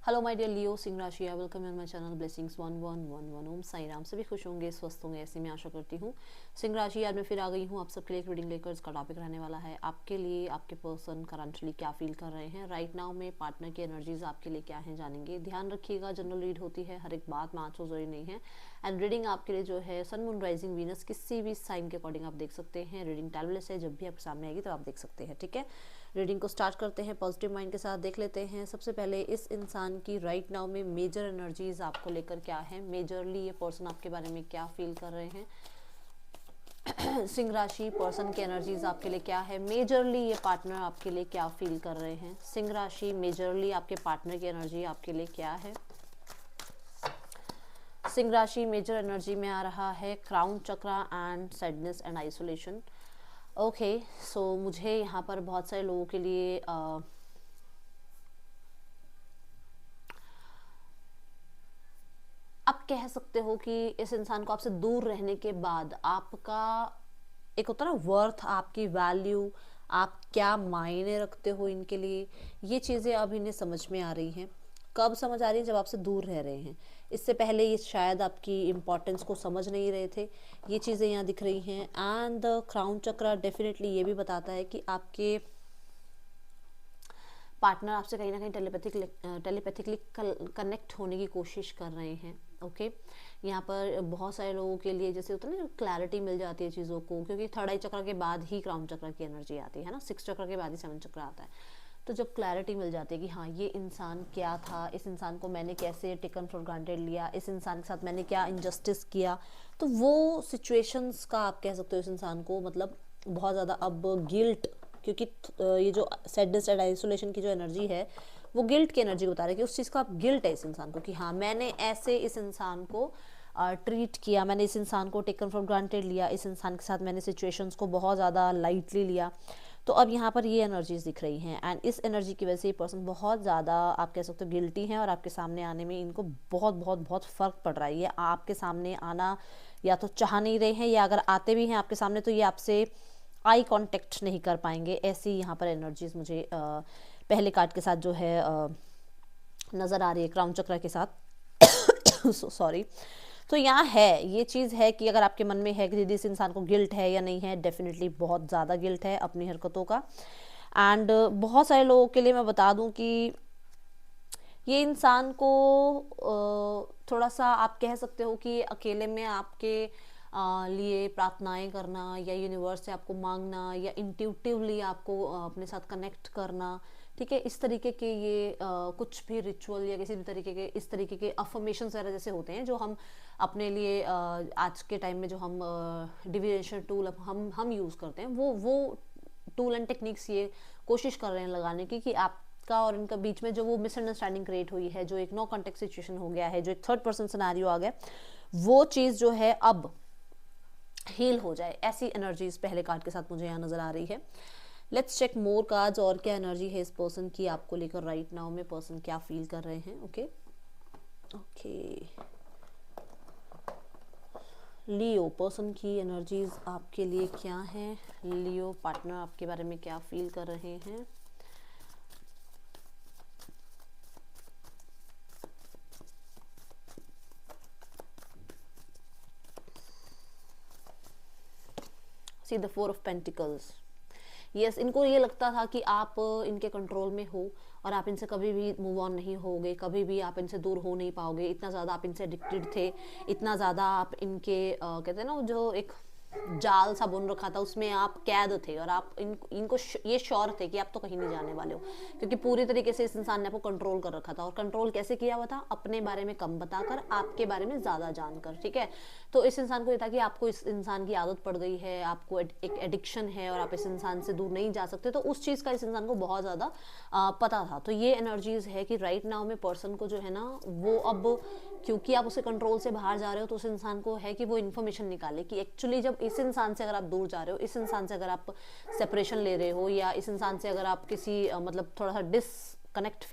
Hello my dear लियो सिंह राशि, welcome in my channel blessings 1111। ओम साई राम। सभी खुश होंगे, स्वस्थ होंगे, ऐसी मैं आशा करती हूँ। सिंह राशि, आज मैं फिर आ गई हूँ आप सबके लिए एक रीडिंग लेकर। इसका टॉपिक रहने वाला है आपके लिए आपके पर्सन करंटली क्या फील कर रहे हैं राइट नाउ में। पार्टनर की एनर्जीज आपके लिए क्या है जानेंगे। ध्यान रखिएगा, जनरल रीड होती है, हर एक बात में आंसर जरूरी नहीं है। एंड रीडिंग आपके लिए जो है सन मून राइजिंग वीनस किसी भी साइन के अकॉर्डिंग आप देख सकते हैं। रीडिंग टाइमलेस है, जब भी आपके सामने आएगी तो आप देख सकते हैं, ठीक है। रीडिंग को स्टार्ट करते हैं पॉजिटिव माइंड के साथ। देख लेते हैं सबसे पहले इस इंसान की राइट नाउ में मेजर एनर्जीज आपको लेकर क्या है। मेजरली ये पर्सन आपके बारे में क्या फील कर रहे हैं। सिंह राशि, पर्सन की एनर्जीज आपके लिए क्या है। मेजरली ये पार्टनर आपके लिए क्या फील कर रहे हैं। सिंह राशि, मेजरली आपके पार्टनर की एनर्जी आपके लिए क्या है। सिंह राशि, मेजर एनर्जी में आ रहा है crown chakra and sadness and isolation. Okay, so मुझे यहाँ पर बहुत सारे लोगों के लिए आप कह सकते हो कि इस इंसान को आपसे दूर रहने के बाद आपका एक होता है ना वर्थ, आपकी वैल्यू, आप क्या मायने रखते हो इनके लिए, ये चीज़ें अब इन्हें समझ में आ रही हैं। कब समझ आ रही है? जब आपसे दूर रह रहे हैं। इससे पहले ये शायद आपकी इम्पोर्टेंस को समझ नहीं रहे थे। ये चीज़ें यहाँ दिख रही हैं। एंड द क्राउन चक्र डेफिनेटली ये भी बताता है कि आपके पार्टनर आपसे कहीं ना कहीं टेलीपैथिकली कनेक्ट होने की कोशिश कर रहे हैं। ओके, यहाँ पर बहुत सारे लोगों के लिए जैसे होता है ना, क्लैरिटी मिल जाती है चीज़ों को, क्योंकि थर्ड आई चक्र के बाद ही क्राउन चक्र की एनर्जी आती है ना, सिक्स चक्र के बाद ही सेवन चक्र आता है। तो जब क्लैरिटी मिल जाती है कि हाँ ये इंसान क्या था, इस इंसान को मैंने कैसे टेकन फॉर ग्रांटेड लिया, इस इंसान के साथ मैंने क्या इनजस्टिस किया, तो वो सिचुएशंस का आप कह सकते हो इस इंसान को मतलब बहुत ज़्यादा अब गिल्ट, क्योंकि ये जो सैडनेस एंड आइसोलेशन की जो एनर्जी है वो गिल्ट की एनर्जी बता रही है कि उस चीज़ का आप गिल्ट है इस इंसान को कि हाँ मैंने ऐसे इस इंसान को ट्रीट किया, मैंने इस इंसान को टेकन फॉर ग्रांटेड लिया, इस इंसान के साथ मैंने सिचुएशंस को बहुत ज़्यादा लाइटली लिया। तो अब यहाँ पर ये एनर्जीज दिख रही हैं एंड इस एनर्जी की वजह से ये पर्सन बहुत ज़्यादा आप कह सकते हो गिल्टी हैं और आपके सामने आने में इनको बहुत बहुत बहुत फ़र्क पड़ रहा है। ये आपके सामने आना या तो चाह नहीं रहे हैं, या अगर आते भी हैं आपके सामने तो ये आपसे आई कांटेक्ट नहीं कर पाएंगे। ऐसी यहाँ पर एनर्जीज मुझे पहले कार्ड के साथ जो है नज़र आ रही है, क्राउन चक्र के साथ। सॉरी। तो यहाँ है, ये चीज़ है कि अगर आपके मन में है कि दीदी इस इंसान को गिल्ट है या नहीं है, डेफिनेटली बहुत ज़्यादा गिल्ट है अपनी हरकतों का। एंड बहुत सारे लोगों के लिए मैं बता दूं कि ये इंसान को थोड़ा सा आप कह सकते हो कि अकेले में आपके लिए प्रार्थनाएं करना या यूनिवर्स से आपको मांगना या इंट्यूटिवली आपको अपने साथ कनेक्ट करना, ठीक है, इस तरीके के ये कुछ भी रिचुअल या किसी भी तरीके के इस तरीके के अफर्मेशन वगैरह जैसे होते हैं जो हम अपने लिए आज के टाइम में जो हम डिविनेशन टूल हम यूज़ करते हैं, वो टूल एंड टेक्निक्स ये कोशिश कर रहे हैं लगाने की कि आपका और इनका बीच में जो वो मिसअंडरस्टैंडिंग क्रिएट हुई है, जो एक नो कॉन्टेक्ट सिचुएशन हो गया है, जो एक थर्ड पर्सन सिनेरियो आ गया, वो चीज़ जो है अब हील हो जाए। ऐसी एनर्जीज पहले कार्ड के साथ मुझे यहाँ नजर आ रही है। लेट्स चेक मोर कार्ड्स, और क्या एनर्जी है इस पर्सन की आपको लेकर राइट नाउ में, पर्सन क्या फील कर रहे हैं। ओके ओके, लियो, पर्सन की एनर्जीज आपके लिए क्या है। लियो, पार्टनर आपके बारे में क्या फील कर रहे हैं। See the four of pentacles. Yes, इनको ये लगता था कि आप इनके कंट्रोल में हो और आप इनसे कभी भी मूव ऑन नहीं होगे, कभी भी आप इनसे दूर हो नहीं पाओगे। इतना ज़्यादा आप इनसे एडिक्टेड थे, इतना ज़्यादा आप इनके कहते हैं ना जो एक जाल सा बुन रखा था उसमें आप कैद थे, और आप इनको ये श्योर थे कि आप तो कहीं नहीं जाने वाले हो, क्योंकि पूरी तरीके से इस इंसान ने आपको कंट्रोल कर रखा था। और कंट्रोल कैसे किया हुआ था? अपने बारे में कम बताकर, आपके बारे में ज़्यादा जानकर, ठीक है। तो इस इंसान को ये था कि आपको इस इंसान की आदत पड़ गई है, आपको एक एडिक्शन है और आप इस इंसान से दूर नहीं जा सकते। तो उस चीज़ का इस इंसान को बहुत ज़्यादा पता था। तो ये एनर्जीज है कि राइट नाउ में पर्सन को जो है ना वो अब, क्योंकि आप उसे कंट्रोल से बाहर जा रहे हो, तो उस इंसान को है कि वो इन्फॉर्मेशन निकाले कि एक्चुअली जब इस इंसान से अगर आप दूर जा रहे हो, इस इंसान से अगर आप सेपरेशन ले रहे हो, या इस इंसान से अगर आप किसी मतलब थोड़ा सा डिस्कनेक्ट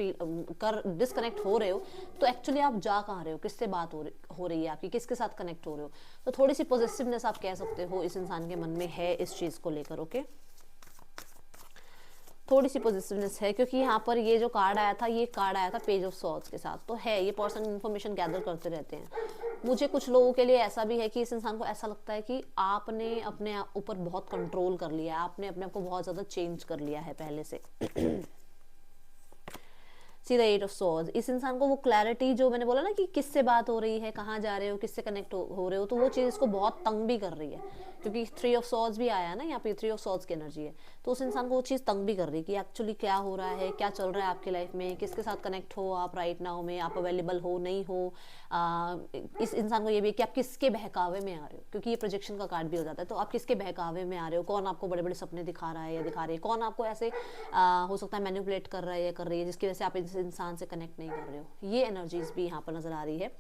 हो रहे हो, तो एक्चुअली आप जा कहाँ रहे हो, किससे बात हो रही है आपकी, किसके साथ कनेक्ट हो रहे हो। तो थोड़ी सी पॉजिटिवनेस आप कह सकते हो इस इंसान के मन में है इस चीज़ को लेकर। ओके, थोड़ी सी पॉजिटिवनेस है, क्योंकि यहाँ पर ये जो कार्ड आया था, ये कार्ड आया था पेज ऑफ सॉर्ड्स के साथ, तो है ये पर्सन इन्फॉर्मेशन गैदर करते रहते हैं। मुझे कुछ लोगों के लिए ऐसा भी है कि इस इंसान को ऐसा लगता है कि आपने अपने ऊपर बहुत कंट्रोल कर लिया है, आपने अपने आप को बहुत ज़्यादा चेंज कर लिया है पहले से। See the eight of swords, इस इंसान को वो क्लैरिटी जो मैंने बोला ना कि किससे बात हो रही है, कहाँ जा रहे हो, किससे कनेक्ट हो रहे हो, तो वो चीज़ इसको बहुत तंग भी कर रही है, क्योंकि थ्री ऑफ सॉर्ड्स भी आया है ना यहाँ पे, थ्री ऑफ सॉर्ड्स की एनर्जी है, तो उस इंसान को वो चीज़ तंग भी कर रही है कि एक्चुअली क्या हो रहा है, क्या चल रहा है आपकी लाइफ में, किसके साथ कनेक्ट हो आप राइट नाउ में, आप अवेलेबल हो नहीं हो। इस इंसान को ये भी है कि आप किसके बहकावे में आ रहे हो, क्योंकि ये प्रोजेक्शन का कार्ड भी हो जाता है, तो आप किसके बहकावे में आ रहे हो, कौन आपको बड़े बड़े सपने दिखा रहा है या दिखा रही है, कौन आपको ऐसे हो सकता है मैनिपुलेट कर रहा है या कर रही है, जिसकी वजह से आप इस इंसान से कनेक्ट नहीं कर रहे हो। ये एनर्जीज भी यहाँ पर नजर आ रही है।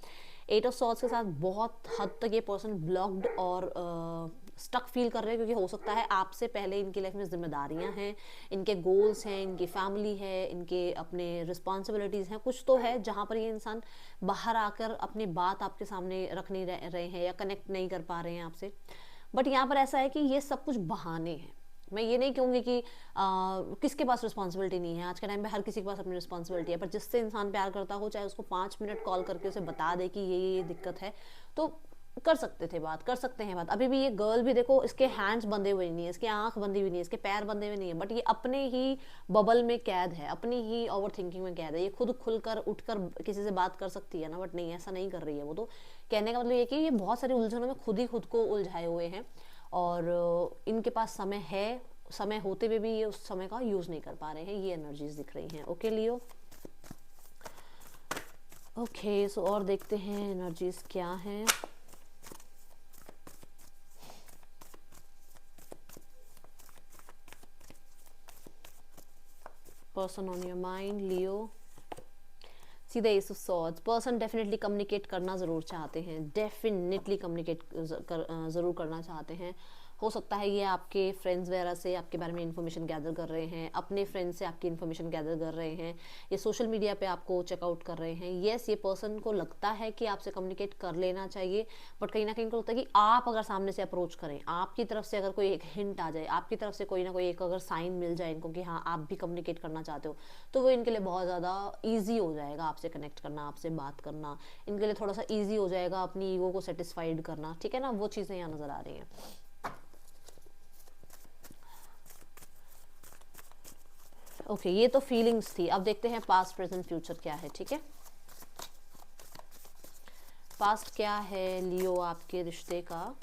एट ऑफ सॉर्ड्स के साथ बहुत हद तक ये पर्सन ब्लॉक्ड और स्टक फील कर रहे हैं, क्योंकि हो सकता है आपसे पहले इनकी लाइफ में जिम्मेदारियां हैं, इनके गोल्स हैं, इनकी फैमिली है, इनके अपने रिस्पॉन्सिबिलिटीज़ हैं, कुछ तो है जहाँ पर ये इंसान बाहर आकर अपनी बात आपके सामने रख नहीं रहे हैं या कनेक्ट नहीं कर पा रहे हैं आपसे। बट यहाँ पर ऐसा है कि ये सब कुछ बहाने हैं। मैं ये नहीं कहूँगी कि किसके पास रिस्पॉन्सिबिलिटी नहीं है, आज के टाइम पे हर किसी के पास अपनी रिस्पॉन्सिबिलिटी है, पर जिससे इंसान प्यार करता हो, चाहे उसको 5 मिनट कॉल करके उसे बता दे कि ये दिक्कत है, तो कर सकते थे बात, कर सकते हैं बात। अभी भी ये गर्ल भी देखो, इसके हैंड्स बंधे हुए नहीं है, इसकी आंख बंधी हुई नहीं है, इसके पैर बंधे हुए नहीं है, बट ये अपने ही बबल में कैद है, अपनी ही ओवर थिंकिंग में कैद है। ये खुद खुलकर उठकर किसी से बात कर सकती है ना, बट नहीं, ऐसा नहीं कर रही है वो। तो कहने का मतलब ये कि ये बहुत सारी उलझनों में खुद ही खुद को उलझाए हुए हैं, और इनके पास समय है, समय होते हुए भी ये उस समय का यूज नहीं कर पा रहे हैं। ये एनर्जीज दिख रही हैं। ओके लियो, ओके सो और देखते हैं एनर्जीज क्या हैं। Person on your mind Leo, see the S of swords. Person definitely communicate करना ज़रूर चाहते हैं, डेफिनेटली कम्युनिकेट ज़रूर करना चाहते हैं। हो सकता है ये आपके फ्रेंड्स वगैरह से आपके बारे में इन्फॉर्मेशन गैदर कर रहे हैं, अपने फ्रेंड्स से आपकी इन्फॉर्मेशन गैदर कर रहे हैं, ये सोशल मीडिया पे आपको चेकआउट कर रहे हैं। येस, ये पर्सन को लगता है कि आपसे कम्युनिकेट कर लेना चाहिए, बट कहीं ना कहीं को लगता है कि आप अगर सामने से अप्रोच करें, आपकी तरफ से अगर कोई एक हिंट आ जाए, आपकी तरफ से कोई ना कोई एक अगर साइन मिल जाए इनको कि हाँ आप भी कम्युनिकेट करना चाहते हो, तो वो इनके लिए बहुत ज़्यादा ईजी हो जाएगा आपसे कनेक्ट करना, आपसे बात करना। इनके लिए थोड़ा सा ईजी हो जाएगा अपनी ईगो को सेटिस्फाइड करना, ठीक है ना, वो चीज़ें यहाँ नज़र आ रही हैं। ओके, ये तो फीलिंग्स थी। अब देखते हैं पास्ट प्रेजेंट फ्यूचर क्या है। ठीक है, पास्ट क्या है लियो आपके रिश्ते का।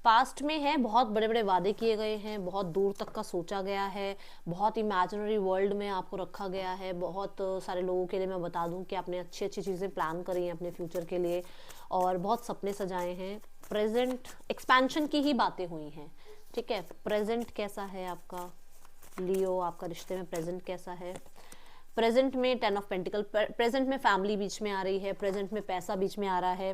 पास्ट में है बहुत बड़े बड़े वादे किए गए हैं, बहुत दूर तक का सोचा गया है, बहुत इमेजिनरी वर्ल्ड में आपको रखा गया है। बहुत सारे लोगों के लिए मैं बता दूं कि आपने अच्छी अच्छी चीज़ें प्लान करी हैं अपने फ्यूचर के लिए, और बहुत सपने सजाए हैं। प्रेजेंट एक्सपेंशन की ही बातें हुई हैं। ठीक है, प्रेजेंट कैसा है आपका लियो, आपका रिश्ते में प्रेजेंट कैसा है। प्रेजेंट में 10 ऑफ पेंटिकल, प्रेजेंट में फैमिली बीच में आ रही है, प्रेजेंट में पैसा बीच में आ रहा है,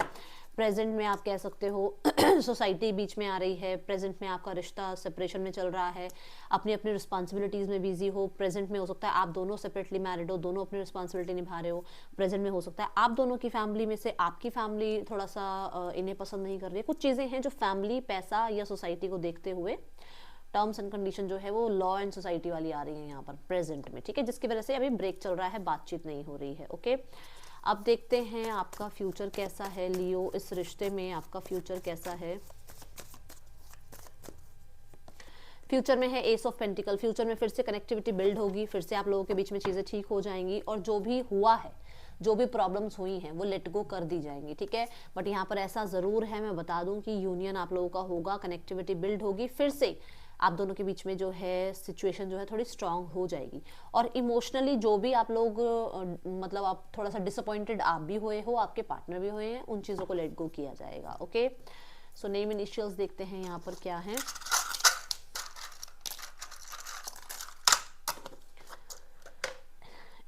प्रेजेंट में आप कह सकते हो सोसाइटी बीच में आ रही है, प्रेजेंट में आपका रिश्ता सेपरेशन में चल रहा है, अपनी अपनी रिस्पॉन्सिबिलिटीज़ में बिजी हो। प्रेजेंट में हो सकता है आप दोनों सेपरेटली मैरिड हो, दोनों अपनी रिस्पॉन्सिबिलिटी निभा रहे हो। प्रेजेंट में हो सकता है आप दोनों की फैमिली में से आपकी फैमिली थोड़ा सा इन्हें पसंद नहीं कर रही है। कुछ चीज़ें हैं जो फैमिली, पैसा या सोसाइटी को देखते हुए टर्म्स एंड कंडीशन जो है वो लॉ एंड सोसाइटी वाली आ रही है यहाँ पर प्रेजेंट में। ठीक है, जिसकी वजह से अभी ब्रेक चल रहा है, बातचीत नहीं हो रही है। ओके, अब देखते हैं आपका फ्यूचर कैसा है लियो, इस रिश्ते में आपका फ्यूचर कैसा है। फ्यूचर में है एस ऑफ पेंटिकल। फ्यूचर में फिर से कनेक्टिविटी बिल्ड होगी, फिर से आप लोगों के बीच में चीज़ें ठीक हो जाएंगी, और जो भी हुआ है, जो भी प्रॉब्लम्स हुई हैं वो लेट गो कर दी जाएंगी। ठीक है, बट यहाँ पर ऐसा ज़रूर है, मैं बता दूं कि यूनियन आप लोगों का होगा, कनेक्टिविटी बिल्ड होगी, फिर से आप दोनों के बीच में जो है सिचुएशन जो है थोड़ी स्ट्रांग हो जाएगी। और इमोशनली जो भी आप लोग मतलब आप थोड़ा सा डिसअपॉइंटेड आप भी हुए हो, आपके पार्टनर भी हुए हैं, उन चीज़ों को लेट गो किया जाएगा। ओके, सो नेम इनिशियल्स देखते हैं यहाँ पर क्या है।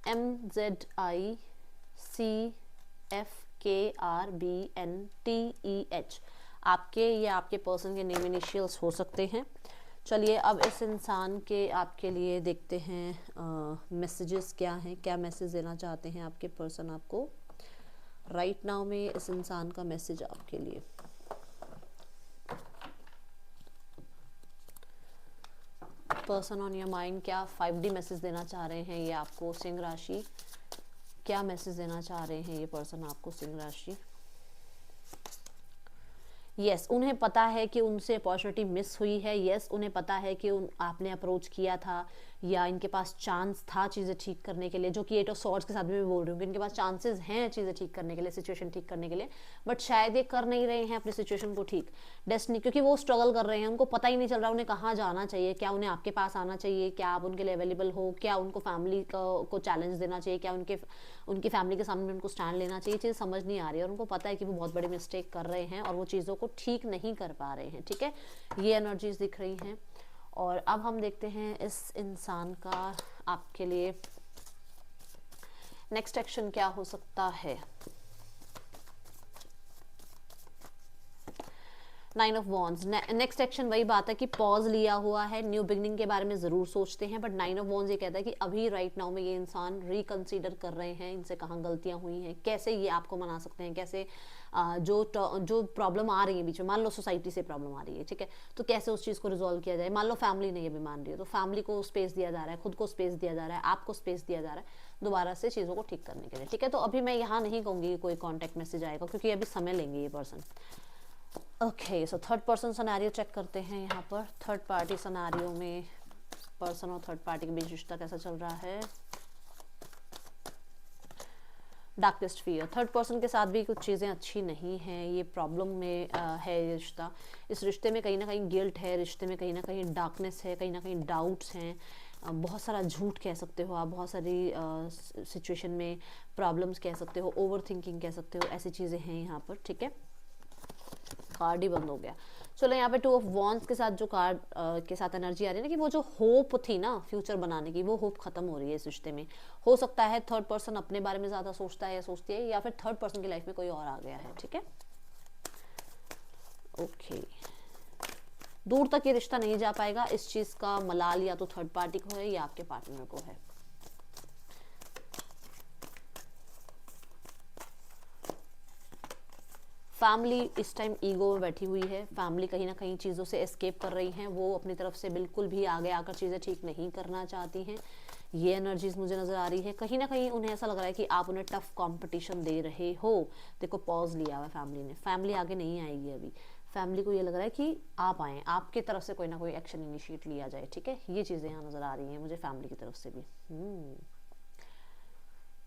MZICFKRBNTEH आपके या आपके पर्सन के नेम इनिशियल्स हो सकते हैं। चलिए अब इस इंसान के आपके लिए देखते हैं मैसेजेस क्या हैं, क्या मैसेज देना चाहते हैं आपके पर्सन आपको राइट नाउ में। इस इंसान का मैसेज आपके लिए, पर्सन ऑन योर माइंड क्या 5D मैसेज देना चाह रहे हैं ये आपको सिंह राशि, क्या मैसेज देना चाह रहे हैं ये पर्सन आपको सिंह राशि। यस, उन्हें पता है कि उनसे अपॉर्चुनिटी मिस हुई है। यस, उन्हें पता है कि आपने अप्रोच किया था या इनके पास चांस था चीज़ें ठीक करने के लिए, जो कि 8 ऑफ स्वॉर्ड्स के साथ भी मैं बोल रही हूँ कि इनके पास चांसेस हैं चीज़ें ठीक करने के लिए, सिचुएशन ठीक करने के लिए, बट शायद ये कर नहीं रहे हैं अपनी सिचुएशन को ठीक। डेस्टिनी, क्योंकि वो स्ट्रगल कर रहे हैं, उनको पता ही नहीं चल रहा उन्हें कहाँ जाना चाहिए, क्या उन्हें आपके पास आना चाहिए, क्या आप उनके लिए अवेलेबल हो, क्या उनको फैमिली को चैलेंज देना चाहिए, क्या उनकी फैमिली के सामने उनको स्टैंड लेना चाहिए, चीज़ समझ नहीं आ रही है। और उनको पता है कि वो बहुत बड़ी मिस्टेक कर रहे हैं और वो चीज़ों को ठीक नहीं कर पा रहे हैं। ठीक है, ये एनर्जीज दिख रही हैं। और अब हम देखते हैं इस इंसान का आपके लिए नेक्स्ट एक्शन क्या हो सकता है। 9 ऑफ वॉन्ड्स, नेक्स्ट एक्शन वही बात है कि पॉज लिया हुआ है, न्यू बिगनिंग के बारे में ज़रूर सोचते हैं, बट 9 ऑफ वॉन्ड्स ये कहता है कि अभी राइट नाउ में ये इंसान रिकंसीडर कर रहे हैं, इनसे कहाँ गलतियाँ हुई हैं, कैसे ये आपको मना सकते हैं, कैसे जो प्रॉब्लम आ रही है बीच में, मान लो सोसाइटी से प्रॉब्लम आ रही है, ठीक है, तो कैसे उस चीज़ को रिजॉल्व किया जाए। मान लो फैमिली नहीं अभी मान रही है, तो फैमिली को स्पेस दिया जा रहा है, खुद को स्पेस दिया जा रहा है, आपको स्पेस दिया जा रहा है दोबारा से चीज़ों को ठीक करने के लिए। ठीक है, तो अभी मैं यहाँ नहीं कहूँगी कोई कॉन्टैक्ट मैसेज आएगा, क्योंकि अभी समय लेंगे ये person. Okay, so third person scenario check करते हैं। यहाँ पर थर्ड पार्टी सिनेरियो में पर्सन और थर्ड पार्टी के बीच रिश्ता कैसा चल रहा है। डार्केस्ट फियर, थर्ड पर्सन के साथ भी कुछ चीज़ें अच्छी नहीं हैं, ये प्रॉब्लम में है ये रिश्ता। इस रिश्ते में कहीं ना कहीं गिल्ट है, रिश्ते में कहीं ना कहीं डार्कनेस है, कहीं ना कहीं डाउट्स हैं, बहुत सारा झूठ कह सकते हो आप, बहुत सारी सिचुएशन में प्रॉब्लम्स कह सकते हो, ओवर थिंकिंग कह सकते हो, ऐसी चीज़ें हैं यहाँ पर। ठीक है, कार्ड ही बंद हो गया। चलो यहाँ पे 2 ऑफ वॉन्ड्स के साथ जो कार्ड के साथ एनर्जी आ रही है ना, कि वो जो होप थी ना फ्यूचर बनाने की, वो होप खत्म हो रही है इस रिश्ते में। हो सकता है थर्ड पर्सन अपने बारे में ज़्यादा सोचता है या सोचती है, या फिर थर्ड पर्सन की लाइफ में कोई और आ गया है। ठीक है, ओके, दूर तक ये रिश्ता नहीं जा पाएगा। इस चीज़ का मलाल या तो थर्ड पार्टी को है या आपके पार्टनर को है। फैमिली इस टाइम ईगो में बैठी हुई है, फैमिली कहीं ना कहीं चीज़ों से एस्केप कर रही हैं, वो अपनी तरफ से बिल्कुल भी आगे आकर चीज़ें ठीक नहीं करना चाहती हैं। ये एनर्जीज मुझे नज़र आ रही है। कहीं ना कहीं उन्हें ऐसा लग रहा है कि आप उन्हें टफ कंपटीशन दे रहे हो। देखो, पॉज लिया हुआ फैमिली ने, फैमिली आगे नहीं आएगी अभी। फैमिली को ये लग रहा है कि आप आएँ, आपकी तरफ से कोई ना कोई एक्शन इनिशिएट लिया जाए। ठीक है, ये चीज़ें यहाँ नज़र आ रही हैं मुझे फैमिली की तरफ से भी।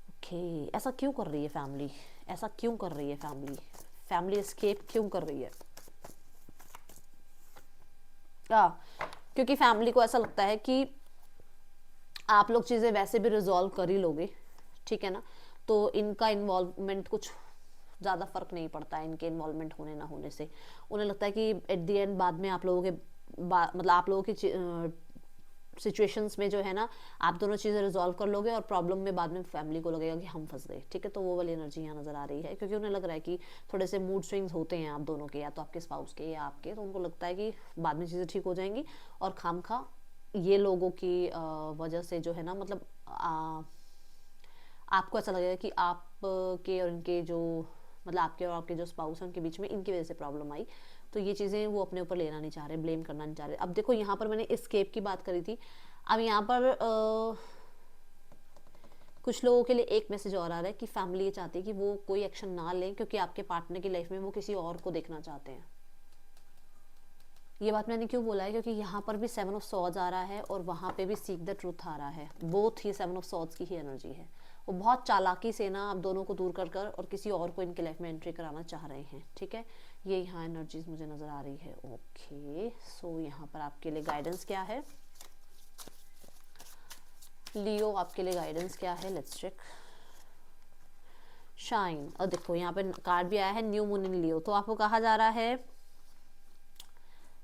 ओके, ऐसा क्यों कर रही है फैमिली, ऐसा क्यों कर रही है फैमिली, फैमिली एस्केप क्यों कर रही है? क्योंकि फैमिली को ऐसा लगता है कि आप लोग चीज़ें वैसे भी रिजॉल्व कर ही लोगे, ठीक है ना, तो इनका इन्वॉल्वमेंट कुछ ज़्यादा फर्क नहीं पड़ता है इनके इन्वॉल्वमेंट होने ना होने से। उन्हें लगता है कि एट द एंड बाद में आप लोगों के मतलब आप लोगों की सिचुएशंस में जो है ना, आप दोनों चीज़ें रिजॉल्व कर लोगे और प्रॉब्लम में बाद में फैमिली को लगेगा कि हम फंस गए। ठीक है, तो वो वाली एनर्जी यहाँ नज़र आ रही है, क्योंकि उन्हें लग रहा है कि थोड़े से मूड स्विंग्स होते हैं आप दोनों के, या तो आपके स्पाउस के या आपके, तो उनको लगता है कि बाद में चीज़ें ठीक हो जाएंगी और खामखा ये लोगों की वजह से जो है ना, मतलब आपको ऐसा लगेगा कि आपके और इनके जो मतलब आपके और आपके जो स्पाउस हैं उनके बीच में इनकी वजह से प्रॉब्लम आई। तो ये चीज़ें वो अपने ऊपर लेना नहीं चाह रहे, ब्लेम करना नहीं चाह रहे। अब देखो, यहाँ पर मैंने एस्केप की बात करी थी, अब यहाँ पर कुछ लोगों के लिए एक मैसेज और आ रहा है कि फैमिली ये चाहती है कि वो कोई एक्शन ना लें, क्योंकि आपके पार्टनर की लाइफ में वो किसी और को देखना चाहते हैं। ये बात मैंने क्यों बोला है, क्योंकि यहाँ पर भी 7 ऑफ सॉर्ड्स आ रहा है और वहाँ पे भी सीक द ट्रूथ आ रहा है। बोथ ही 7 ऑफ सॉर्ड्स की ही एनर्जी है। वो बहुत चालाकी से ना आप दोनों को दूर कर कर और किसी और को इनके लाइफ में एंट्री कराना चाह रहे हैं। ठीक है, ये यहाँ एनर्जीज मुझे नज़र आ रही है। ओके, सो यहाँ पर आपके लिए गाइडेंस क्या है लियो, आपके लिए गाइडेंस क्या है, लेट्स चेक। शाइन, और देखो यहाँ पे कार्ड भी आया है न्यू मून इन लियो। तो आपको कहा जा रहा है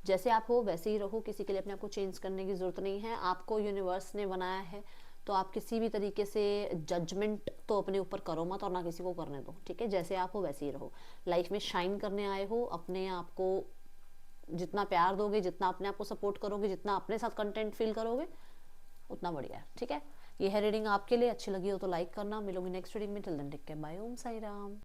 जैसे आप हो वैसे ही रहो, किसी के लिए अपने आप को चेंज करने की जरूरत नहीं है। आपको यूनिवर्स ने बनाया है, तो आप किसी भी तरीके से जजमेंट तो अपने ऊपर करो मत और ना किसी को करने दो। ठीक है, जैसे आप हो वैसे ही रहो। लाइफ में शाइन करने आए हो, अपने आप को जितना प्यार दोगे, जितना अपने आप को सपोर्ट करोगे, जितना अपने साथ कंटेंट फील करोगे, उतना बढ़िया है। ठीक है, ये है रीडिंग आपके लिए। अच्छी लगी हो तो लाइक करना। मिलूंगी नेक्स्ट रीडिंग में, till then take care, bye, Om Sai Ram.